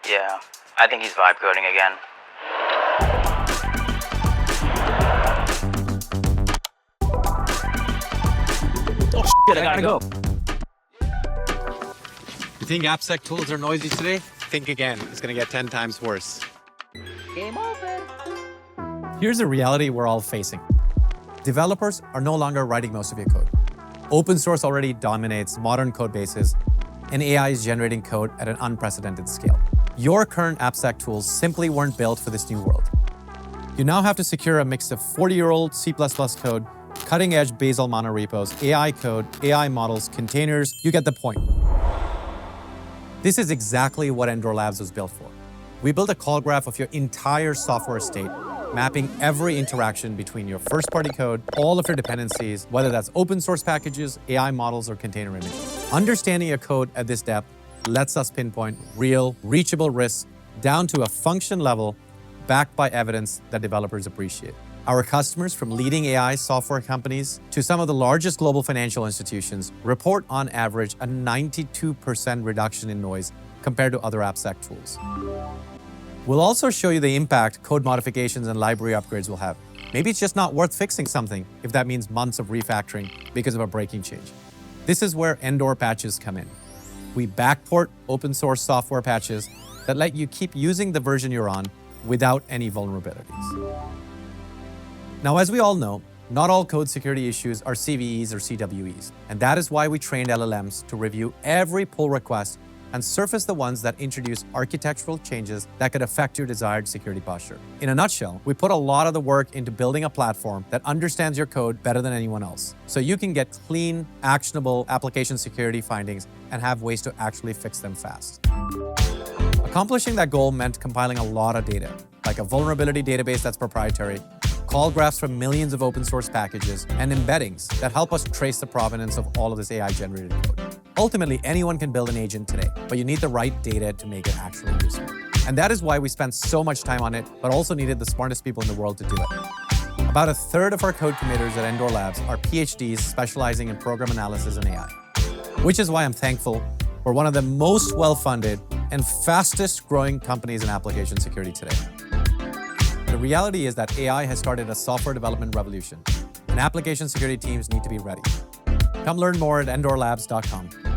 Yeah, I think he's vibe coding again. Oh shit, I gotta go. You think AppSec tools are noisy today? Think again. It's going to get 10 times worse. Game over. Here's the reality we're all facing. Developers are no longer writing most of your code. Open source already dominates modern code bases, and AI is generating code at an unprecedented scale. Your current AppSec tools simply weren't built for this new world. You now have to secure a mix of 40-year-old C++ code, cutting-edge Bazel monorepos, AI code, AI models, containers. You get the point. This is exactly what Endor Labs was built for. We built a call graph of your entire software estate, mapping every interaction between your first-party code, all of your dependencies, whether that's open source packages, AI models, or container images. Understanding your code at this depth lets us pinpoint real, reachable risks down to a function level backed by evidence that developers appreciate. Our customers, from leading AI software companies to some of the largest global financial institutions, report on average a 92% reduction in noise compared to other AppSec tools. We'll also show you the impact code modifications and library upgrades will have. Maybe it's just not worth fixing something if that means months of refactoring because of a breaking change. This is where Endor Patches come in. We backport open source software patches that let you keep using the version you're on without any vulnerabilities. Now, as we all know, not all code security issues are CVEs or CWEs, and that is why we trained LLMs to review every pull request and surface the ones that introduce architectural changes that could affect your desired security posture. In a nutshell, we put a lot of the work into building a platform that understands your code better than anyone else, so you can get clean, actionable application security findings and have ways to actually fix them fast. Accomplishing that goal meant compiling a lot of data, like a vulnerability database that's proprietary, call graphs from millions of open source packages, and embeddings that help us trace the provenance of all of this AI-generated code. Ultimately, anyone can build an agent today, but you need the right data to make it actually useful. And that is why we spent so much time on it, but also needed the smartest people in the world to do it. About a third of our code committers at Endor Labs are PhDs specializing in program analysis and AI, which is why I'm thankful we're one of the most well-funded and fastest growing companies in application security today. The reality is that AI has started a software development revolution, and application security teams need to be ready. Come learn more at endorlabs.com.